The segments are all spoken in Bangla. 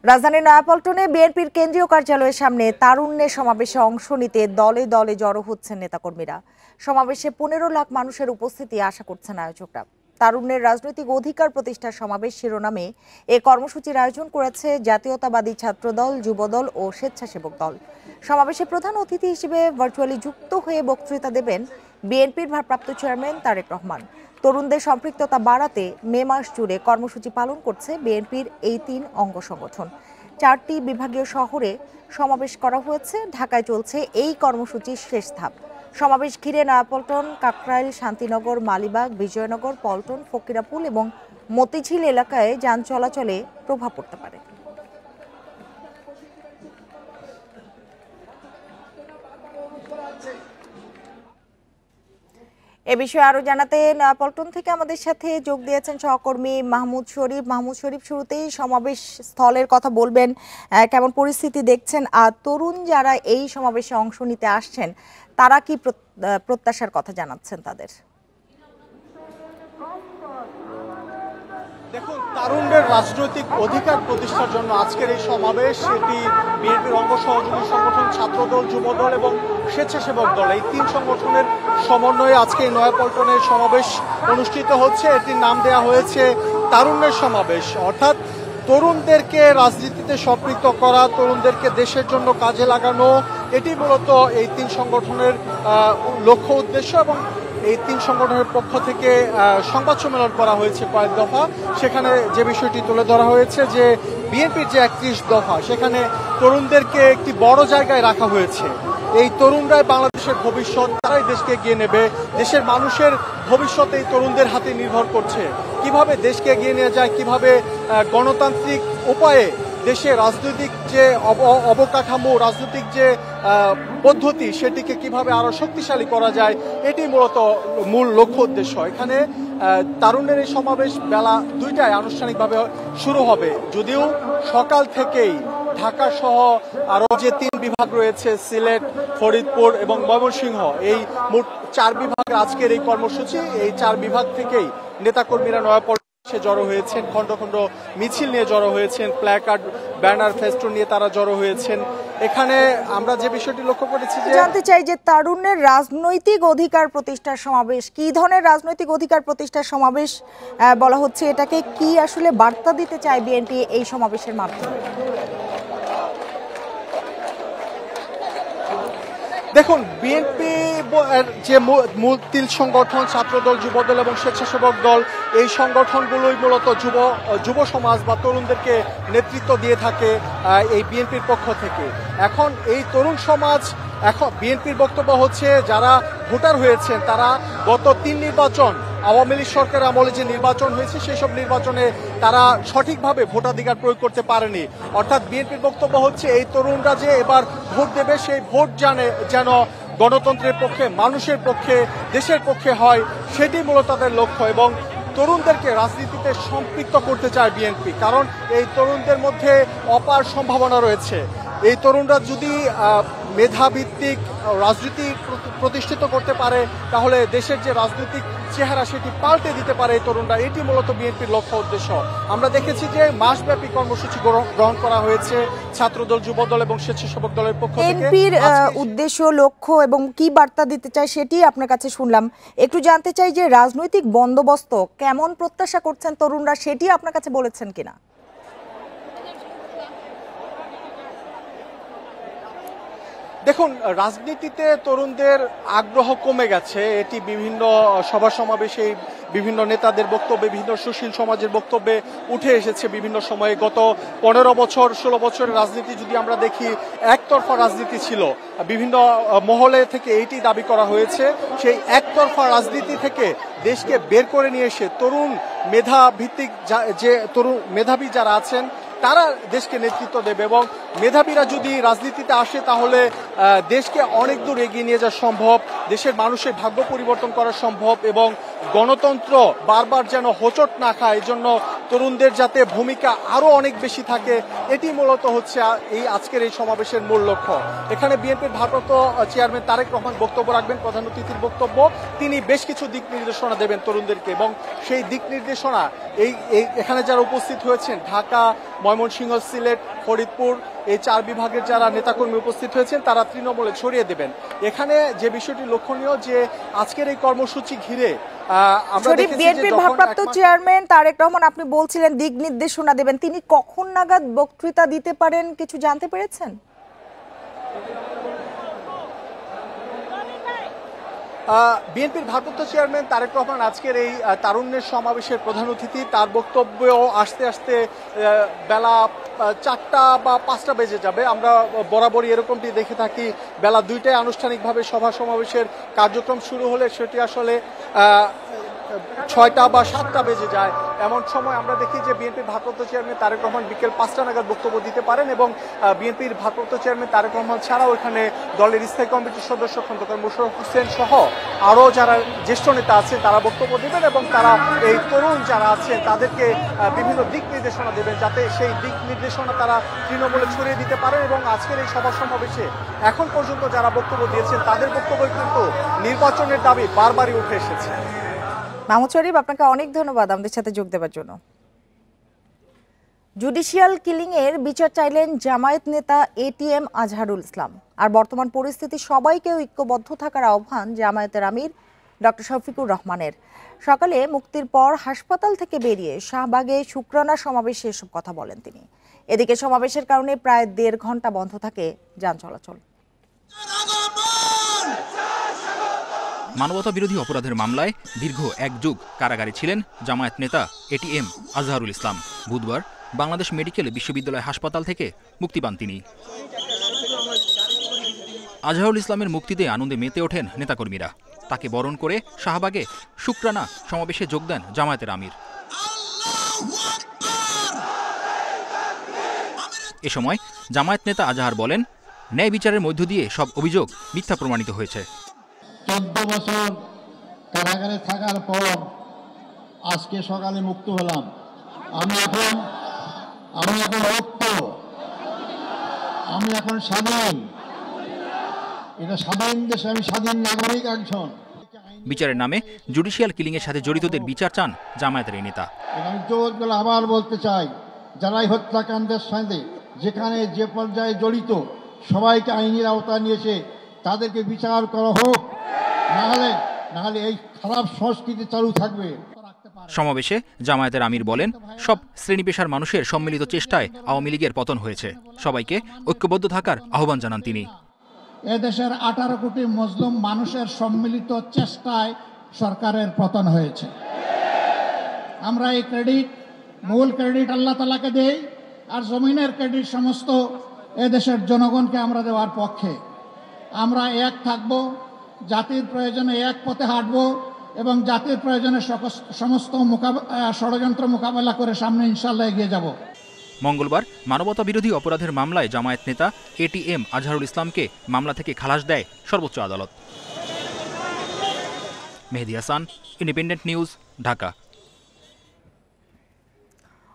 রাজধানীর নয়াপল্টনে বিএনপির কেন্দ্রীয় কার্যালয়ের সামনে তারুণ্যের সমাবেশে অংশ নিতে দলে দলে জড়ো হচ্ছেন নেতাকর্মীরা। সমাবেশে 15 লাখ মানুষের উপস্থিতি আশা করছেন আয়োজকরা। তারুণ্যের রাজনৈতিক অধিকার প্রতিষ্ঠার সমাবেশ শিরোনামে এ কর্মসূচির আয়োজন করেছে জাতীয়তাবাদী ছাত্রদল, যুবদল ও স্বেচ্ছাসেবক দল। সমাবেশে প্রধান অতিথি হিসেবে ভার্চুয়ালি যুক্ত হয়ে বক্তৃতা দেবেন বিএনপির ভারপ্রাপ্ত চেয়ারম্যান তারেক রহমান। তরুণদের সম্পৃক্ততা বাড়াতে মে মাস জুড়ে কর্মসূচি পালন করছে বিএনপির এই 3 অঙ্গ সংগঠন। 4টি বিভাগীয় শহরে সমাবেশ করা হয়েছে। ঢাকায় চলছে এই কর্মসূচির শেষ ধাপ। সমাবেশ ঘিরে নয়াপল্টন, কাকরাইল, শান্তিনগর, মালিবাগ, বিজয়নগর, পল্টন, ফকিরাপুল এবং মতিঝিল এলাকায় যান চলাচলে প্রভাব পড়তে পারে। এ বিষয়ে আরো জানাতে নয়াপল্টন থেকে আমাদের সাথে যোগ দিয়েছেন সহকর্মী মাহমুদ শরীফ। শুরুতেই সমাবেশ স্থলের কথা বলবেন, কেমন পরিস্থিতি দেখছেন, আর তরুণ যারা এই সমাবেশে অংশ নিতে আসছেন তারা কি প্রত্যাশার কথা জানাচ্ছেন তাদের? দেখুন, তারুণদের রাজনৈতিক অধিকার প্রতিষ্ঠার জন্য আজকের এই সমাবেশ, এটি বিএনপির অঙ্গ সহযোগী সংগঠন ছাত্রদল, যুবদল এবং স্বেচ্ছাসেবক দল, এই 3 সংগঠনের সমন্বয়ে আজকে এই নয়াপল্টনের সমাবেশ অনুষ্ঠিত হচ্ছে। এটির নাম দেওয়া হয়েছে তারুণ্যের সমাবেশ। অর্থাৎ তরুণদেরকে রাজনীতিতে সম্পৃক্ত করা, তরুণদেরকে দেশের জন্য কাজে লাগানো, এটি মূলত এই 3 সংগঠনের লক্ষ্য উদ্দেশ্য। এবং এই 3 সংগঠনের পক্ষ থেকে সংবাদ সম্মেলন করা হয়েছে কয়েক দফা। সেখানে যে বিষয়টি তুলে ধরা হয়েছে যে বিএনপির যে 31 দফা, সেখানে তরুণদেরকে একটি বড় জায়গায় রাখা হয়েছে। এই তরুণরাই বাংলাদেশের ভবিষ্যৎ, তারাই দেশকে এগিয়ে নেবে। দেশের মানুষের ভবিষ্যৎ এই তরুণদের হাতে নির্ভর করছে। কিভাবে দেশকে এগিয়ে নিয়ে যায়, কিভাবে গণতান্ত্রিক উপায়ে দেশে রাজনৈতিক যে অবকাঠামো, রাজনৈতিক যে পদ্ধতি, সেটিকে কিভাবে আরো শক্তিশালী করা যায়, এটি মূলত মূল লক্ষ্য উদ্দেশ্য। এখানে তারুণ্যের এই সমাবেশ বেলা 2টায় আনুষ্ঠানিকভাবে শুরু হবে। যদিও সকাল থেকেই ঢাকা সহ আরো যে 3 বিভাগ রয়েছে, সিলেট, ফরিদপুর এবং ময়মনসিংহ, এই মোট 4 বিভাগের আজকের এই কর্মসূচি, এই 4 বিভাগ থেকেই নেতাকর্মীরা নয়াপল্টনে জড়ো হয়েছেন, খন্ড খন্ড মিছিল নিয়ে জড়ো হয়েছেন, প্ল্যাকার্ড, ব্যানার, ফেস্টুন নিয়ে তারা জড়ো হয়েছেন। এখানে আমরা যে বিষয়টি লক্ষ্য করেছি, যে জানতে চাই যে তারুণ্যের রাজনৈতিক অধিকার প্রতিষ্ঠার সমাবেশ, কি ধরনের রাজনৈতিক অধিকার প্রতিষ্ঠার সমাবেশ বলা হচ্ছে, এটাকে কি আসলে বার্তা দিতে চায় বিএনপি এই সমাবেশের মাধ্যমে? দেখুন, বিএনপি যে মূল 3 সংগঠন ছাত্রদল, যুবদল এবং স্বেচ্ছাসেবক দল, এই সংগঠনগুলোই মূলত যুব সমাজ বা তরুণদেরকে নেতৃত্ব দিয়ে থাকে এই বিএনপির পক্ষ থেকে। এখন এই তরুণ সমাজ, এখন বিএনপির বক্তব্য হচ্ছে যারা ভোটার হয়েছেন তারা গত 3 নির্বাচন, আওয়ামী লীগ সরকার আমলে যে নির্বাচন হয়েছে সেই সব নির্বাচনে তারা সঠিকভাবে ভোটাধিকার প্রয়োগ করতে পারেনি। অর্থাৎ বিএনপির বক্তব্য হচ্ছে এই তরুণরা যে এবার ভোট দেবে, সেই ভোট যেন গণতন্ত্রের পক্ষে, মানুষের পক্ষে, দেশের পক্ষে হয়, সেটি মূলত তাদের লক্ষ্য। এবং তরুণদেরকে রাজনীতিতে সম্পৃক্ত করতে চায় বিএনপি, কারণ এই তরুণদের মধ্যে অপার সম্ভাবনা রয়েছে। এই তরুণরা যদি মেধাভিত্তিক রাজনীতি প্রতিষ্ঠিত করতে পারে, তাহলে দেশের যে রাজনৈতিক চেহারা সেটি পাল্টে দিতে পারে এই তরুণরা। এটি মূলত বিএনপির লক্ষ্য উদ্দেশ্য। আমরা দেখেছি যে মাসব্যাপী কর্মসূচি গ্রহণ করা হয়েছে ছাত্রদল, যুবদল এবং স্বেচ্ছাসেবক দলের পক্ষ থেকে। বিএনপির উদ্দেশ্য, লক্ষ্য এবং কি বার্তা দিতে চায় সেটি আপনার কাছে শুনলাম। একটু জানতে চাই যে রাজনৈতিক বন্দোবস্ত কেমন প্রত্যাশা করছেন তরুণরা, সেটি আপনার কাছে বলেছেন কিনা? দেখুন, রাজনীতিতে তরুণদের আগ্রহ কমে গেছে। এটি বিভিন্ন সভা সমাবেশে, বিভিন্ন নেতাদের বক্তব্যে, বিভিন্ন সুশীল সমাজের বক্তব্যে উঠে এসেছে বিভিন্ন সময়ে। গত 15 বছর 16 বছরের রাজনীতি যদি আমরা দেখি, একতরফা রাজনীতি ছিল। বিভিন্ন মহলে থেকে এইটি দাবি করা হয়েছে। সেই একতরফা রাজনীতি থেকে দেশকে বের করে নিয়ে এসে তরুণ মেধাভিত্তিক যে তরুণ মেধাবী যারা আছেন তারা দেশকে নেতৃত্ব দেবে, এবং মেধাবীরা যদি রাজনীতিতে আসে তাহলে দেশকে অনেক দূর এগিয়ে নিয়ে যাওয়া সম্ভব, দেশের মানুষের ভাগ্য পরিবর্তন করা সম্ভব, এবং গণতন্ত্র বারবার যেন হোঁচট না খায়, এজন্য তরুণদের যাতে ভূমিকা আরো অনেক বেশি থাকে, এটি মূলত হচ্ছে এই আজকের এই সমাবেশের মূল লক্ষ্য। এখানে বিএনপির ভারপ্রাপ্ত চেয়ারম্যান তারেক রহমান বক্তব্য রাখবেন, প্রধান অতিথির বক্তব্য। তিনি বেশ কিছু দিক নির্দেশনা দেবেন তরুণদেরকে, এবং সেই দিক নির্দেশনা এখানে যারা উপস্থিত হয়েছেন ঢাকা, ময়মনসিংহ, সিলেট, ফরিদপুর এই 4 বিভাগের যারা নেতাকর্মী উপস্থিত হয়েছেন তারা তৃণমূলে ছড়িয়ে দেবেন। এখানে যে বিষয়টি লক্ষণীয় যে আজকের এই কর্মসূচি ঘিরে আমরা দেখেছি যে বিএনপির ভারপ্রাপ্ত চেয়ারম্যান তারেক রহমান আপনি বলছিলেন দিক নির্দেশনা দেবেন, তিনি কখন নাগাদ বক্তৃতা দিতে পারেন কিছু জানতে পেরেছেন? বিএনপির ভারপ্রাপ্ত চেয়ারম্যান তারেক রহমান আজকের এই তারুণ্যের সমাবেশের প্রধান অতিথি। তার বক্তব্য আসতে আসতে বেলা 4টা বা 5টা বেজে যাবে। আমরা বরাবরই এরকমটি দেখে থাকি, বেলা 2টায় আনুষ্ঠানিকভাবে সভা সমাবেশের কার্যক্রম শুরু হলে সেটি আসলে 6টা বা 7টা বেজে যায়। এমন সময় আমরা দেখি যে বিএনপির ভারপ্রাপ্ত চেয়ারম্যান তারেক রহমান বিকেল 5টা নাগাদ বক্তব্য দিতে পারেন এবং বিএনপির ভারপ্রাপ্ত চেয়ারম্যান তারেক রহমান ছাড়াও এখানে দলের স্থায়ী কমিটির সদস্য খন্দকার মোশাররফ হোসেন সহ আরও যারা জ্যেষ্ঠ নেতা আছেন তারা বক্তব্য দেবেন এবং তারা এই তরুণ যারা আছেন তাদেরকে বিভিন্ন দিক নির্দেশনা দেবেন যাতে সেই দিক নির্দেশনা তারা তৃণমূলে ছড়িয়ে দিতে পারেন। এবং আজকের এই সভা সমাবেশে এখন পর্যন্ত যারা বক্তব্য দিয়েছেন তাদের বক্তব্য কিন্তু নির্বাচনের দাবি বারবারই উঠে এসেছে। মাহমুদ শরীফ, আপনাকে অনেক ধন্যবাদ আমাদের সাথে যোগ দেওয়ার জন্য। জুডিশিয়াল কিলিং এর বিচার চাইলেন জামায়াত নেতা এটিএম আজহারুল ইসলাম। আর বর্তমান পরিস্থিতি সবাইকে ঐক্যবদ্ধ থাকার আহ্বান জামায়াতের আমির ডক্টর শফিকুর রহমানের। সকালে মুক্তির পর হাসপাতাল থেকে বেরিয়ে শাহবাগে শুকরানা সমাবেশে এসব কথা বলেন তিনি। এদিকে সমাবেশের কারণে প্রায় 1.5 ঘন্টা বন্ধ থাকে যান চলাচল। মানবতা বিরোধী অপরাধের মামলায় দীর্ঘ 1 যুগ কারাগারে ছিলেন জামায়াত নেতা এটিএম আজহারুল ইসলাম। বুধবার বাংলাদেশ মেডিকেল বিশ্ববিদ্যালয় হাসপাতাল থেকে মুক্তি পান তিনি। আজহারুল ইসলামের মুক্তিতে আনন্দে মেতে ওঠেন নেতাকর্মীরা। তাকে বরণ করে শাহবাগে শুকরানা সমাবেশে যোগ দেন জামায়াতের আমির। এ সময় জামায়াত নেতা আজহার বলেন, ন্যায় বিচারের মধ্য দিয়ে সব অভিযোগ মিথ্যা প্রমাণিত হয়েছে। 14 বছর কারাগারে থাকার পর আজকে সকালে মুক্ত হলাম। আমি এখন মুক্ত, আমি এখন স্বাধীন। এটা স্বাধীন দেশে আমি স্বাধীন নাগরিক একজন। বিচারের নামে জুডিশিয়াল কিলিং এর সাথে জড়িতদের বিচার চান জামায়াতের এই নেতা। আমি জোর করে আবার বলতে চাই, যারাই হত্যাকাণ্ডের সাথে যেখানে যে পর্যায়ে জড়িত সবাইকে আইনের আওতায় নিয়েছে তাদেরকে বিচার করা হোক, নাহলে এই খারাপ সংস্কৃতি চালু থাকবে। সমাবেশে জামায়াতের আমির বলেন, সব শ্রেণী পেশার মানুষের সম্মিলিত চেষ্টায় আওয়ামী লীগের পতন হয়েছে। সবাইকে ঐক্যবদ্ধ থাকার আহ্বান জানান তিনি। এদেশের 18 কোটি মুসলিম মানুষের সম্মিলিত চেষ্টায় সরকারের পতন হয়েছে। আমরা এই মূল ক্রেডিট আল্লাহ তাআলাকে দেই, আর জমিনের ক্রেডিট সমস্ত এদেশের জনগণকে আমরা দেওয়ার পক্ষে। আমরা এক থাকব, জাতির প্রয়োজনে এক পথে হাঁটব এবং জাতির প্রয়োজনে সমস্ত ষড়যন্ত্র মোকাবেলা করে সামনে ইনশাআল্লাহ এগিয়ে যাব। মঙ্গলবার মানবতা বিরোধী অপরাধের মামলায় জামায়াত নেতা এটিএম আজহারুল ইসলামকে মামলা থেকে খালাস দেয় সর্বোচ্চ আদালত। মেহেদী হাসান, ইন্ডিপেন্ডেন্ট নিউজ, ঢাকা।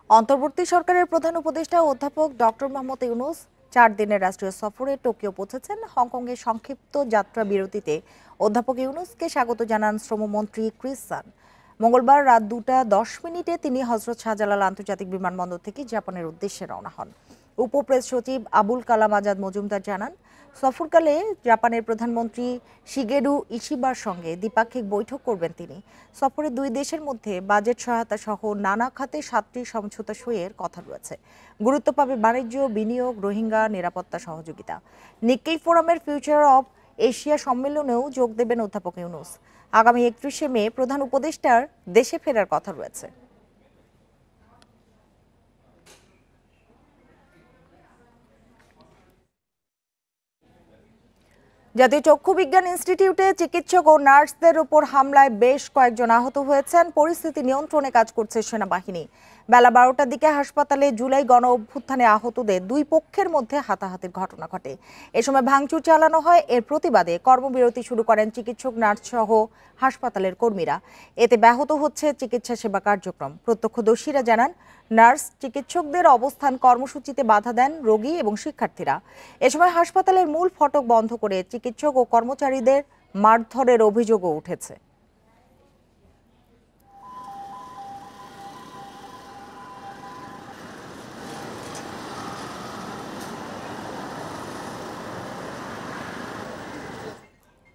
অন্তর্বর্তী সরকারের প্রধান উপদেষ্টা অধ্যাপক ডক্টর মোহাম্মদ ইউনূস 4 দিনের রাষ্ট্রীয় সফরে টোকিও পৌঁছেছেন। হংকংয়ের সংক্ষিপ্ত যাত্রা বিরতিতে অধ্যাপক ইউনূসকে স্বাগত জানান শ্রমমন্ত্রী ক্রিস সান। মঙ্গলবার রাত 2:10 তিনি হযরত শাহজালাল আন্তর্জাতিক বিমানবন্দর থেকে জাপানের উদ্দেশ্যে রওনা হন। উপপ্রেস সচিব আবুল কালাম আজাদ মজুমদার জানান, সফরকালে জাপানের প্রধানমন্ত্রী শিগেরু ইশিবার সঙ্গে দ্বিপাক্ষিক বৈঠক করবেন তিনি। সফরে 2 দেশের মধ্যে বাজেট সহায়তা সহ নানা খাতে 7টি সমঝোতা সইয়ের কথা রয়েছে। গুরুত্ব পাবে বাণিজ্য, বিনিয়োগ, রোহিঙ্গা, নিরাপত্তা সহযোগিতা। নিক্কেই ফোরামের ফিউচার অব এশিয়া সম্মেলনেও যোগ দেবেন অধ্যাপক ইউনূস। আগামী 31শে মে প্রধান উপদেষ্টার দেশে ফেরার কথা রয়েছে। জাতীয় চক্ষু বিজ্ঞান ইনস্টিটিউটে চিকিৎসক ও নার্সদের উপর হামলায় বেশ কয়েকজন আহত হয়েছেন। পরিস্থিতি নিয়ন্ত্রণে কাজ করছে সেনাবাহিনী। বেলা 12টার দিকে হাসপাতালে জুলাই গণ অভ্যুত্থানে আহতদের 2 পক্ষের মধ্যে হাতাহাতির ঘটনা ঘটে। এ সময় ভাঙচুর চালানো হয়। এর প্রতিবাদে কর্মবিরতি শুরু করেন চিকিৎসক, নার্স সহ হাসপাতালের কর্মীরা। এতে ব্যাহত হচ্ছে চিকিৎসা সেবা কার্যক্রম। প্রত্যক্ষদর্শীরা জানান, নার্স চিকিৎসকদের অবস্থান কর্মসূচিতে বাধা দেন রোগী এবং শিক্ষার্থীরা। এ সময় হাসপাতালের মূল ফটক বন্ধ করে চিকিৎসক ও কর্মচারীদের মারধরের অভিযোগও উঠেছে।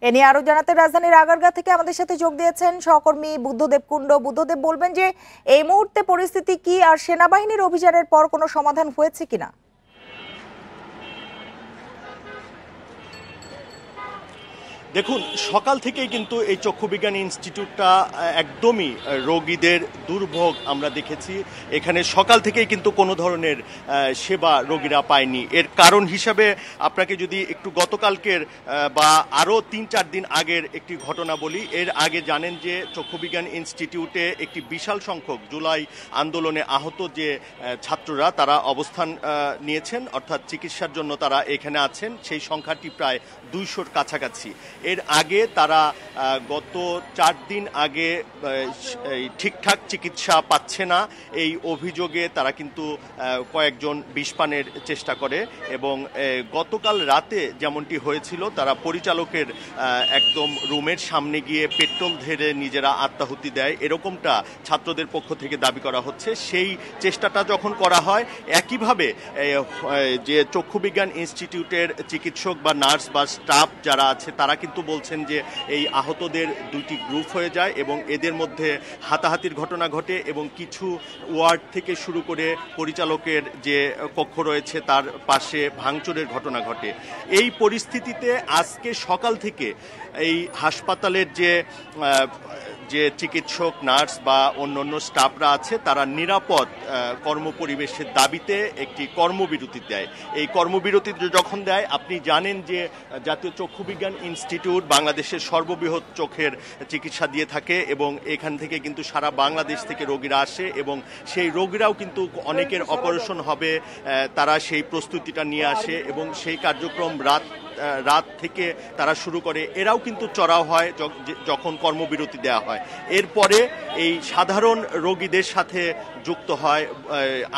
এ নিয়ে আরো জানাতে রাজধানীর আগারগাঁ থেকে আমাদের সাথে যোগ দিয়েছেন সহকর্মী বুদ্ধদেব কুণ্ড। বুদ্ধদেব, বলবেন যে এই মুহূর্তে পরিস্থিতি কি, আর সেনাবাহিনীর অভিযানের পর কোনো সমাধান হয়েছে কিনা? দেখুন, সকাল থেকেই কিন্তু এই চক্ষুবিজ্ঞান ইনস্টিটিউটটা একদমই রোগীদের দুর্ভোগ আমরা দেখেছি। এখানে সকাল থেকেই কিন্তু কোনো ধরনের সেবা রোগীরা পায়নি। এর কারণ হিসাবে আপনাকে যদি একটু গতকালকের বা আরও ৩-৪ দিন আগের একটি ঘটনা বলি। এর আগে জানেন যে চক্ষুবিজ্ঞান ইনস্টিটিউটে একটি বিশাল সংখ্যক জুলাই আন্দোলনে আহত যে ছাত্ররা তারা অবস্থান নিয়েছেন, অর্থাৎ চিকিৎসার জন্য তারা এখানে আছেন। সেই সংখ্যাটি প্রায় ২০০-র কাছাকাছি। এর আগে তারা গত ৪ দিন আগে ঠিকঠাক চিকিৎসা পাচ্ছে না, এই অভিযোগে তারা কিন্তু কয়েকজন বিষপানের চেষ্টা করে এবং গতকাল রাতে যেমনটি হয়েছিল, তারা পরিচালকের একদম রুমের সামনে গিয়ে পেট্রোল ঢেলে নিজেরা আত্মাহুতি দেয়, এরকমটা ছাত্রদের পক্ষ থেকে দাবি করা হচ্ছে। সেই চেষ্টাটা যখন করা হয়, একইভাবে যে চক্ষুবিজ্ঞান ইনস্টিটিউটের চিকিৎসক বা নার্স বা স্টাফ যারা আছে তারা কিন্তু বলছেন যে এই আহতদের দুটি গ্রুপ হয়ে যায় এবং এদের মধ্যে হাতাহাতির ঘটনা ঘটে এবং কিছু ওয়ার্ড থেকে শুরু করে পরিচালকের যে কক্ষ রয়েছে তার পাশে ভাঙচুরের ঘটনা ঘটে। এই পরিস্থিতিতে আজকে সকাল থেকে এই হাসপাতালের যে চিকিৎসক, নার্স বা অন্যান্য স্টাফরা আছে তারা নিরাপদ কর্মপরিবেশের দাবিতে একটি কর্মবিরতি দেয়। এই কর্মবিরতি যখন দেয়, আপনি জানেন যে জাতীয় চক্ষুবিজ্ঞান ইনস্টিটিউট বাংলাদেশের সর্ববৃহৎ চোখের চিকিৎসা দিয়ে থাকে এবং এখান থেকে কিন্তু সারা বাংলাদেশ থেকে রোগীরা আসে এবং সেই রোগীরাও কিন্তু অনেকের অপারেশন হবে, তারা সেই প্রস্তুতিটা নিয়ে আসে এবং সেই কার্যক্রম রাত থেকে তারা শুরু করে। এরাও কিন্তু চড়াও হয় যখন কর্মবিরতি দেওয়া হয়। এরপরে এই সাধারণ রোগীদের সাথে যুক্ত হয়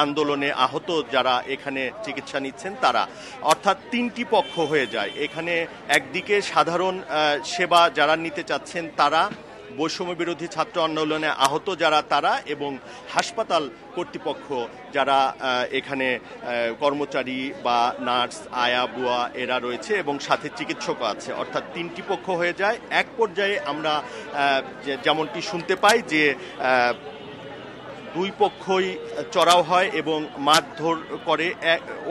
আন্দোলনে আহত যারা এখানে চিকিৎসা নিচ্ছেন তারা, অর্থাৎ 3টি পক্ষ হয়ে যায় এখানে। একদিকে সাধারণ সেবা যারা নিতে চাচ্ছেন তারা, বৈষম্য বিরোধী ছাত্র আন্দোলনে আহত যারা তারা, এবং হাসপাতাল কর্তৃপক্ষ যারা এখানে কর্মচারী বা নার্স, আয়া, বুয়া এরা রয়েছে এবং সাথে চিকিৎসকও আছে, অর্থাৎ 3টি পক্ষ হয়ে যায়। এক পর্যায়ে আমরা যেমনটি শুনতে পাই যে দুই পক্ষই চড়াও হয় এবং মারধর করে।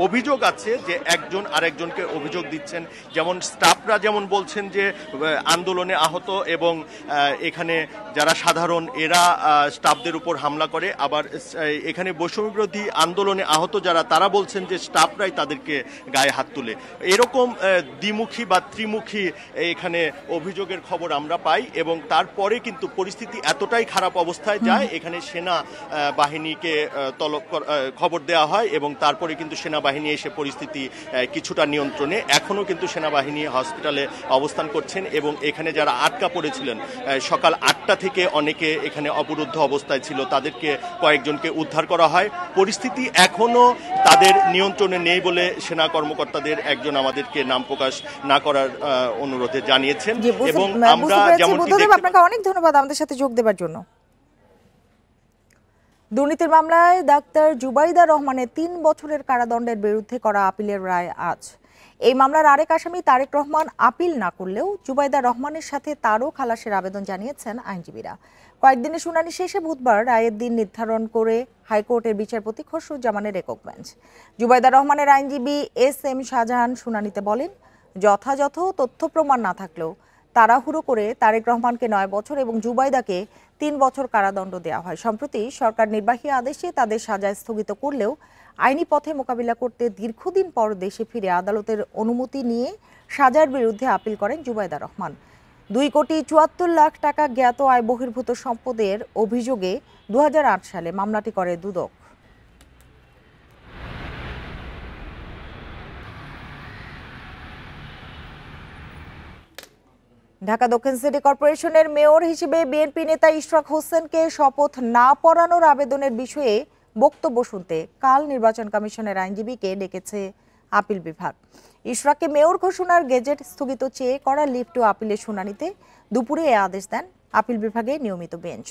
অভিযোগ আছে যে একজন আরেকজনকে অভিযোগ দিচ্ছেন, যেমন স্টাফরা যেমন বলছেন যে আন্দোলনে আহত এবং এখানে যারা সাধারণ এরা স্টাফদের উপর হামলা করে, আবার এখানে বৈষম্য বিরোধী আন্দোলনে আহত যারা তারা বলছেন যে স্টাফরাই তাদেরকে গায়ে হাত তুলে। এরকম দ্বিমুখী বা ত্রিমুখী এখানে অভিযোগের খবর আমরা পাই এবং তারপরে কিন্তু পরিস্থিতি এতটাই খারাপ অবস্থায় যায়, এখানে সেনা বাহিনীকে খবর দেওয়া হয় এবং তারপরে কিন্তু সেনাবাহিনী এসে পরিস্থিতি কিছুটা নিয়ন্ত্রণে। এখনও কিন্তু সেনাবাহিনী হসপিটালে অবস্থান করছেন এবং এখানে যারা আটকা পড়েছিলেন সকাল 8টা থেকে অনেকে এখানে অবরুদ্ধ অবস্থায় ছিল, তাদেরকে কয়েকজনকে উদ্ধার করা হয়। পরিস্থিতি এখনো তাদের নিয়ন্ত্রণে নেই বলে সেনা কর্মকর্তাদের একজন আমাদেরকে নাম প্রকাশ না করার অনুরোধে জানিয়েছেন। এবং আমরা যেমনটি আপনাকে অনেক ধন্যবাদ আমাদের সাথে যোগ দেওয়ার জন্য। দুর্নীতির মামলায় ডাক্তার জুবাইদা রহমানের 3 বছরের কারাদণ্ডের বিরুদ্ধে করা আপিলের রায় আজ। এই মামলার আরেক আসামি তারেক রহমান আপিল না করলেও জুবাইদা রহমানের সাথে তারও খালাসের আবেদন জানিয়েছেন আইনজীবীরা। কয়েকদিনের শুনানি শেষে বুধবার রায়ের দিন নির্ধারণ করে হাইকোর্টের বিচারপতি খসরুজ্জামানের একক বেঞ্চ। জুবাইদা রহমানের আইনজীবী SM শাহজাহান শুনানিতে বলেন, যথাযথ তথ্য প্রমাণ না থাকলেও তাড়াহুড়ো করে তারেক রহমানকে 9 বছর এবং জুবাইদাকে 3 বছর কারাদণ্ড দেওয়া হয়। সম্প্রতি সরকার নির্বাহী আদেশে তাদের সাজা স্থগিত করলেও আইনি পথে মোকাবিলা করতে দীর্ঘদিন পর দেশে ফিরে আদালতের অনুমতি নিয়ে সাজার বিরুদ্ধে আপিল করেন জুবাইদা রহমান। 2,74 লাখ টাকা জ্ঞাত আয় বহির্ভূত সম্পদের অভিযোগে 2008 সালে মামলাটি করে দুদক। ঢাকা দক্ষিণ সিটি কর্পোরেশনের মেয়র হিসেবে বিএনপি নেতা ইশরাক হোসেনকে শপথ না পড়ানোর আবেদনের বিষয়ে বক্তব্য শুনতে কাল নির্বাচন কমিশনের আইনজীবীকে ডেকেছে আপিল বিভাগ। ইশরাককে মেয়র ঘোষণার গেজেট স্থগিত চেয়ে করা লিভ টু আপিলের শুনানিতে দুপুরে এ আদেশ দেন আপিল বিভাগের নিয়মিত বেঞ্চ।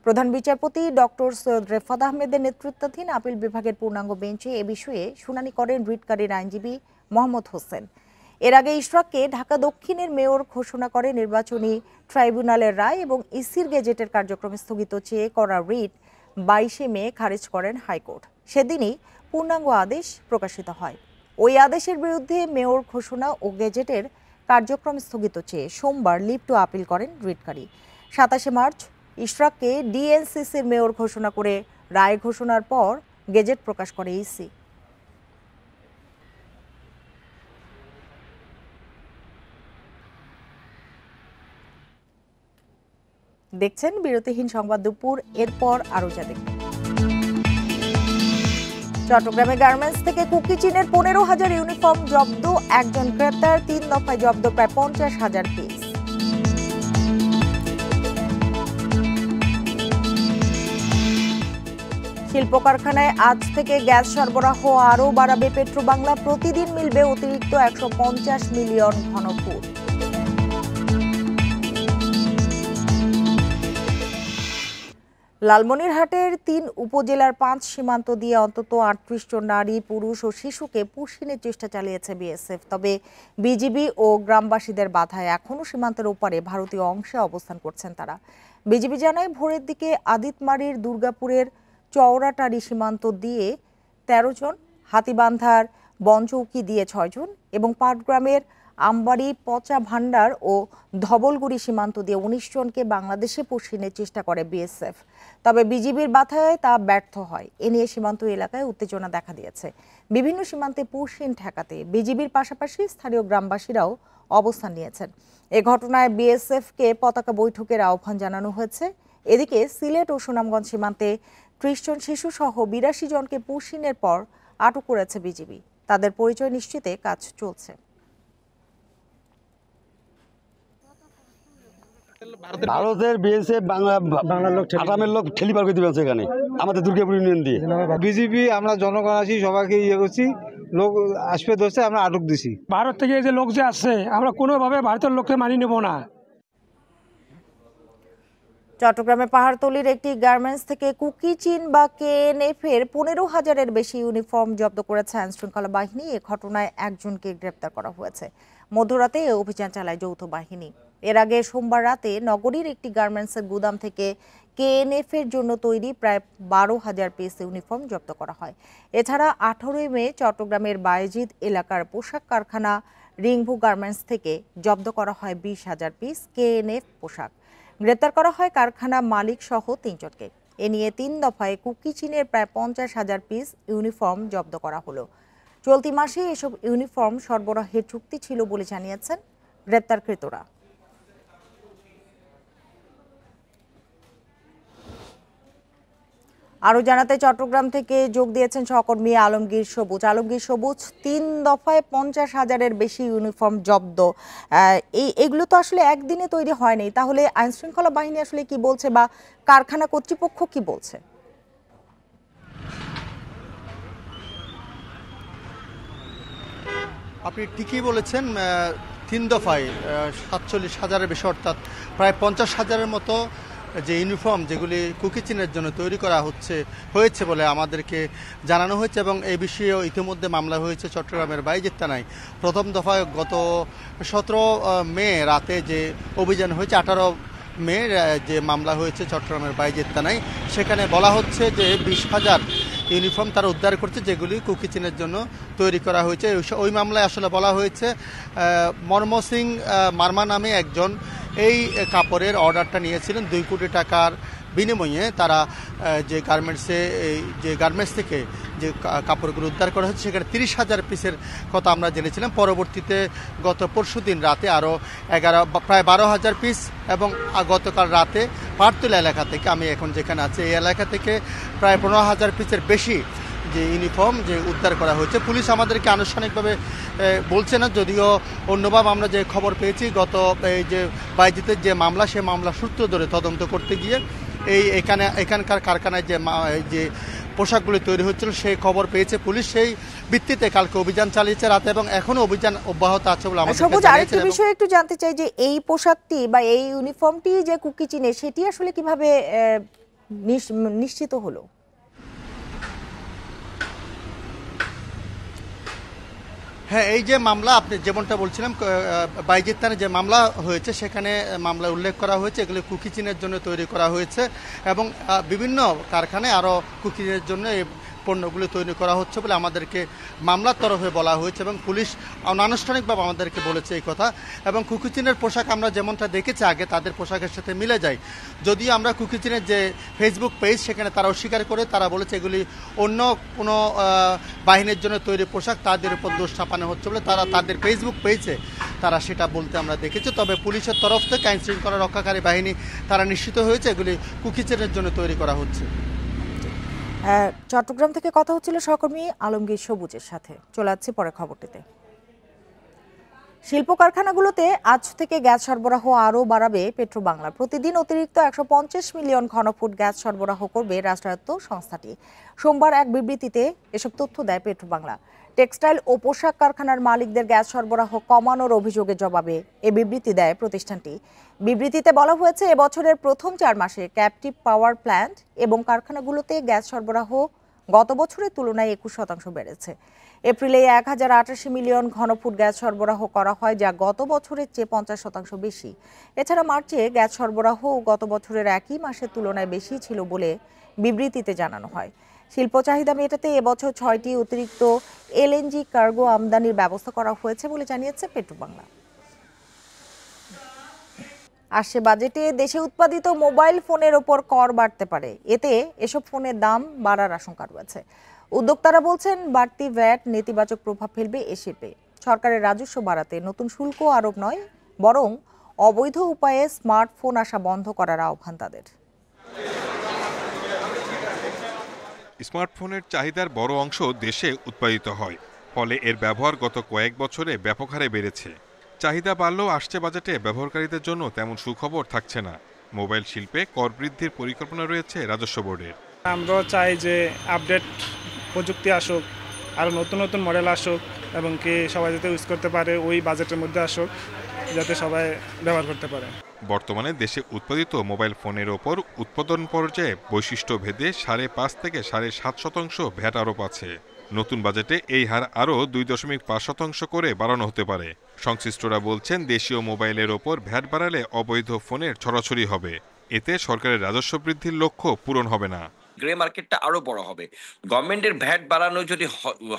প্রধান বিচারপতি ডক্টর সৈয়দ রেফাত আহমেদের নেতৃত্বাধীন আপিল বিভাগের পূর্ণাঙ্গ বেঞ্চে এ বিষয়ে শুনানি করেন রিটকারীর আইনজীবী মোহাম্মদ হোসেন। এর আগে ইশরাককে ঢাকা দক্ষিণের মেয়র ঘোষণা করে নির্বাচনী ট্রাইব্যুনালের রায় এবং ইসির গেজেটের কার্যক্রম স্থগিত চেয়ে করা রিট 22 মে খারিজ করেন হাইকোর্ট। সেদিনই পূর্ণাঙ্গ আদেশ প্রকাশিত হয়। ওই আদেশের বিরুদ্ধে মেয়র ঘোষণা ও গেজেটের কার্যক্রম স্থগিত চেয়ে সোমবার লিভ টু আপিল করেন রিটকারী। 27 মার্চ ইশরাককে ডিএনসিসির মেয়র ঘোষণা করে রায় ঘোষণার পর গেজেট প্রকাশ করে ইসি। দেখছেন বিরতিহীন সংবাদ দুপুর, এরপর আরো যা দেখবেন। চট্টগ্রামে গার্মেন্টস থেকে কুকি চিনের 15,000 ইউনিফর্ম জব্দ, একজন গ্রেপ্তার, 3 দফায় জব্দ প্রায় 50,000 পিস। শিল্প কারখানায় আজ থেকে গ্যাস সরবরাহ আরও বাড়াবে পেট্রোবাংলা। প্রতিদিন মিলবে অতিরিক্ত 150 মিলিয়ন ঘনফুট। লালমনিরহাটের 3 উপজেলার 5 সীমান্ত দিয়ে অন্তত 38 জন নারী, পুরুষ ও শিশুকে পুষিনের চেষ্টা চালিয়েছে বিএসএফ। তবে বিজিবি ও গ্রামবাসীদের বাধায় এখনও সীমান্তের ওপারে ভারতীয় অংশে অবস্থান করছেন তারা। বিজিবি জানায় ভোরের দিকে আদিতমারির দুর্গাপুরের চওড়াটারি সীমান্ত দিয়ে 13 জন, হাতিবান্ধার বনচৌকি দিয়ে 6 জন এবং পাটগ্রামের আমবাড়ি, পচা ভান্ডার ও ধবলগুড়ি সীমান্ত দিয়ে 19 জনকে বাংলাদেশে পুষিনের চেষ্টা করে বিএসএফ। তবে বিজিবির বাধায় তা ব্যর্থ হয়। এ নিয়ে সীমান্ত এলাকায় উত্তেজনা দেখা দিয়েছে। বিভিন্ন সীমান্তে পুষিন ঠেকাতে বিজিবির পাশাপাশি স্থানীয় গ্রামবাসীরাও অবস্থান নিয়েছেন। এ ঘটনায় বিএসএফকে পতাকা বৈঠকের আহ্বান জানানো হয়েছে। এদিকে সিলেট ও সুনামগঞ্জ সীমান্তে 30 জন শিশু সহ 82 জনকে পুষিনের পর আটক করেছে বিজিবি। তাদের পরিচয় নিশ্চিতে কাজ চলছে। ভারতের বিএসএফ বাংলার লোক আসামের লোক ঠেলি পার করে দিবেন সেখানে আমাদের দুর্গাপুর ইউনিয়ন দিয়ে। বিজেপি আমরা জনগণ আছি, সবাইকে করছি, লোক আসবে ধরছে, আমরা আটক দিছি। ভারত থেকে যে লোক যে আসছে আমরা কোনোভাবে ভারতের লোককে মানি নেব না। চট্টগ্রামে পাহাড়তলীর একটি গার্মেন্টস থেকে কুকি চিন বা কেএনএফ এর 15,000-এর বেশি ইউনিফর্ম জব্দ করেছে আইনশৃঙ্খলা বাহিনী। এ ঘটনায় একজনকে গ্রেপ্তার করা হয়েছে। মধ্যরাতে এ অভিযান চালায় যৌথ বাহিনী। এর আগে সোমবার রাতে নগরীর একটি গার্মেন্টসের গুদাম থেকে কেএনএফ এর জন্য তৈরি প্রায় 12,000 পিস ইউনিফর্ম জব্দ করা হয়। এছাড়া 18 মে চট্টগ্রামের বায়েজিদ এলাকার পোশাক কারখানা রিংভু গার্মেন্টস থেকে জব্দ করা হয় 20,000 পিস কেএনএফ পোশাক। গ্রেপ্তার করা হয় কারখানা মালিক সহ 3 জনকে। এ নিয়ে 3 দফায় কুকি চিনের প্রায় 50,000 পিস ইউনিফর্ম জব্দ করা হলো। চলতি মাসে এসব ইউনিফর্ম সরবরাহের চুক্তি ছিল বলে জানিয়েছেন গ্রেপ্তারকৃতরা। আরো জানাতে চট্টগ্রাম থেকে যোগ দিয়েছেন সহকর্মী আলমগীর সবুজ। আলমগীর সবুজ, 3 দফায় 50,000-এর বেশি ইউনিফর্ম জব্দ, এগুলো তো আসলে একদিনে তৈরি হয়নি। তাহলে আইনশৃঙ্খলা বাহিনী আসলে কি বলছে বা কারখানা কর্তৃপক্ষ কি বলছে? আপনি ঠিকই বলেছেন, 3 দফায় 47,000-এর বেশি, অর্থাৎ প্রায় 50,000-এর মতো যে ইউনিফর্ম যেগুলি কুকি চিনের জন্য তৈরি করা হয়েছে বলে আমাদেরকে জানানো হয়েছে এবং এই বিষয়েও ইতিমধ্যে মামলা হয়েছে চট্টগ্রামের বায়েজিদ থানায়। প্রথম দফায় গত 17 মে রাতে যে অভিযান হয়েছে, 18 মে যে মামলা হয়েছে চট্টগ্রামের বায়েজিদ থানায়, সেখানে বলা হচ্ছে যে 20,000 ইউনিফর্ম তারা উদ্ধার করছে যেগুলি কুকি চিনের জন্য তৈরি করা হয়েছে। ওই মামলায় আসলে বলা হয়েছে মর্ম সিং মার্মা নামে একজন এই কাপড়ের অর্ডারটা নিয়েছিলেন 2 কোটি টাকার বিনিময়ে। তারা যে গার্মেন্টস থেকে যে কাপড়গুলো উদ্ধার করা হচ্ছে সেখানে 30,000 পিসের কথা আমরা জেনেছিলাম। পরবর্তীতে গত পরশুদিন রাতে আরও প্রায় 12,000 পিস এবং গতকাল রাতে পাহাড়তলী এলাকা থেকে, আমি এখন যেখানে আছি এই এলাকা থেকে প্রায় 15,000 পিসের বেশি যে ইউনিফর্ম যে উদ্ধার করা হয়েছে। পুলিশ আমাদেরকে আনুষ্ঠানিকভাবে বলছে না, যদিও অন্যভাবে আমরা যে খবর পেয়েছি গত এই যে বায়েজিদের যে মামলা, সে মামলা সূত্র ধরে তদন্ত করতে গিয়ে এখানকার কারখানায় যে পোশাকগুলি তৈরি হচ্ছিল সেই খবর পেয়েছে পুলিশ। সেই ভিত্তিতে কালকে অভিযান চালিয়েছে রাতে এবং এখনো অভিযান অব্যাহত আছে বলে আমাদের সবুজ, আরেকটা বিষয় একটু জানতে চাই যে এই পোশাকটি বা এই ইউনিফর্মটি যে কুকি চিনে সেটি আসলে কিভাবে নিশ্চিত হলো? হ্যাঁ, এই যে মামলা আপনি যেমনটা বলছিলাম বাইজিৎ থানায় যে মামলা হয়েছে সেখানে মামলা উল্লেখ করা হয়েছে এগুলি কুকি চিনের জন্য তৈরি করা হয়েছে এবং বিভিন্ন কারখানায় আরও কুকি চিনের জন্য এই পণ্যগুলি তৈরি করা হচ্ছে বলে আমাদেরকে মামলার তরফে বলা হয়েছে এবং পুলিশ অনানুষ্ঠানিকভাবে আমাদেরকে বলেছে এই কথা। এবং কুকি চিনের পোশাক আমরা যেমনটা দেখেছি আগে তাদের পোশাকের সাথে মিলে যায়, যদিও আমরা কুকি চিনের যে ফেসবুক পেজ সেখানে তারা অস্বীকার করে তারা বলেছে এগুলি অন্য কোনো বাহিনীর জন্য তৈরি পোশাক, তাদের উপর দোষ চাপানো হচ্ছে বলে তারা তাদের ফেসবুক পেজে তারা সেটা বলতে আমরা দেখেছি। তবে পুলিশের তরফ থেকে আইন শৃঙ্খলা রক্ষাকারী বাহিনী তারা নিশ্চিত হয়েছে এগুলি কুকি চিনের জন্য তৈরি করা হচ্ছে। চট্টগ্রাম থেকে কথা হচ্ছিল সহকর্মী আলমগীর সবুজের সাথে। চলে যাচ্ছি পরে খবরটিতে। শিল্প কারখানাগুলোতে আজ থেকে গ্যাস সরবরাহ আরও বাড়াবে পেট্রোবাংলা। প্রতিদিন অতিরিক্ত 150 মিলিয়ন ঘনফুট গ্যাস সরবরাহ করবে রাষ্ট্রায়ত্ত সংস্থাটি। সোমবার এক বিবৃতিতে এসব তথ্য দেয় পেট্রোবাংলা। টেক্সটাইল ও পোশাক কারখানার মালিকদের গ্যাস সরবরাহ কমানোর অভিযোগের জবাবে এ বিবৃতি দেয় প্রতিষ্ঠানটি। বিবৃতিতে বলা হয়েছে, এবছরের প্রথম 4 মাসে ক্যাপটিভ পাওয়ার প্ল্যান্ট এবং কারখানাগুলোতে গ্যাস সরবরাহ গত বছরের তুলনায় 21% বেড়েছে। এপ্রিলে 1088 মিলিয়ন ঘনফুট গ্যাস সরবরাহ করা হয়, যা গত বছরের চেয়ে 50% বেশি। এছাড়া মার্চে গ্যাস সরবরাহ গত বছরের একই মাসের তুলনায় বেশি ছিল বলে বিবৃতিতে জানানো হয়। শিল্প চাহিদা মেটাতে এবছর 6টি অতিরিক্ত এলএনজি কার্গো আমদানির ব্যবস্থা করা হয়েছে বলে জানিয়েছে পেট্রোবাংলা। আসছে বাজেটে দেশে উৎপাদিত মোবাইল ফোনের ওপর কর বাড়তে পারে। এতে এসব ফোনের দাম বাড়ার আশঙ্কা রয়েছে। উদ্যোক্তারা বলছেন, বাড়তি ভ্যাট নেতিবাচক প্রভাব ফেলবে এ শিল্পে। সরকারের রাজস্ব বাড়াতে নতুন শুল্ক আরোপ নয়, বরং অবৈধ উপায়ে স্মার্টফোন আসা বন্ধ করার আহ্বান তাদের। স্মার্টফোনের চাহিদার বড় অংশ দেশে উৎপাদিত হয়, ফলে এর ব্যবহার গত কয়েক বছরে ব্যাপক হারে বেড়েছে। চাহিদা বাড়লেও আসছে বাজেটে ব্যবহারকারীদের জন্য তেমন সুখবর থাকছে না। মোবাইল শিল্পে কর বৃদ্ধির পরিকল্পনা রয়েছে রাজস্ব বোর্ডের। আমরাও চাই যে আপডেট প্রযুক্তি আসুক, আরও নতুন নতুন মডেল আসুক এবং কি সবাই যাতে ইউজ করতে পারে, ওই বাজেটের মধ্যে আসুক যাতে সবাই ব্যবহার করতে পারে। বর্তমানে দেশে উৎপাদিত মোবাইল ফোনের ওপর উৎপাদন পর্যায়ে বৈশিষ্ট্য ভেদে 5.5 থেকে 7.5% ভ্যাট আরোপ আছে। নতুন বাজেটে এই হার আরও 2.5% করে বাড়ানো হতে পারে। সংশ্লিষ্টরা বলছেন, দেশীয় মোবাইলের ওপর ভ্যাট বাড়ালে অবৈধ ফোনের ছড়াছড়ি হবে। এতে সরকারের রাজস্ব বৃদ্ধির লক্ষ্য পূরণ হবে না। গ্রে মার্কেটটা আরো বড় হবে। গভর্নমেন্টের ভ্যাট বাড়ানো যদি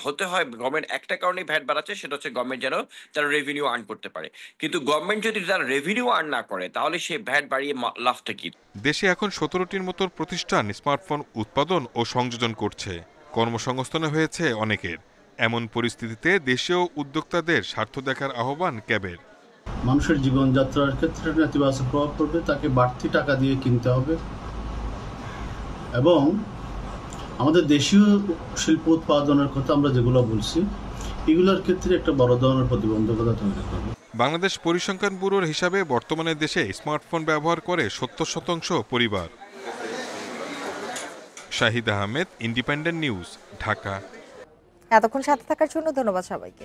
হতে হয়, গভর্নমেন্ট একটা কারণে ভ্যাট বাড়াচ্ছে, সেটা হচ্ছে গভর্নমেন্ট যেন তার রেভিনিউ আর্ন করতে পারে। কিন্তু গভর্নমেন্ট যদি তার রেভিনিউ আর্ন না করে, তাহলে সে ভ্যাট বাড়িয়ে লাভটা কি? দেশে এখন 17টির মতো প্রতিষ্ঠান স্মার্টফোন উৎপাদন ও সংযোজন করছে। কর্মসংস্থান হয়েছে অনেকের। এমন পরিস্থিতিতে দেশীয় উদ্যোক্তাদের স্বার্থ দেখার আহ্বান ক্যাবের। মানুষের জীবনযাত্রার ক্ষেত্রে নেতিবাচক প্রভাব পড়বে, তাকে বাড়তি টাকা দিয়ে কিনতে হবে এবং আমাদের দেশীয় শিল্প উৎপাদনের কথা আমরা যেগুলো বলছি, এগুলোর ক্ষেত্রে একটা বড় ধরনের প্রতিবন্ধকতা তৈরি করবে। বাংলাদেশ পরিসংখ্যান ব্যুরোর হিসাবে বর্তমানে দেশে স্মার্টফোন ব্যবহার করে 70% পরিবার। Shahid Ahmed, independent news, Dhaka. এতক্ষণ সাথে থাকার জন্য ধন্যবাদ সবাইকে।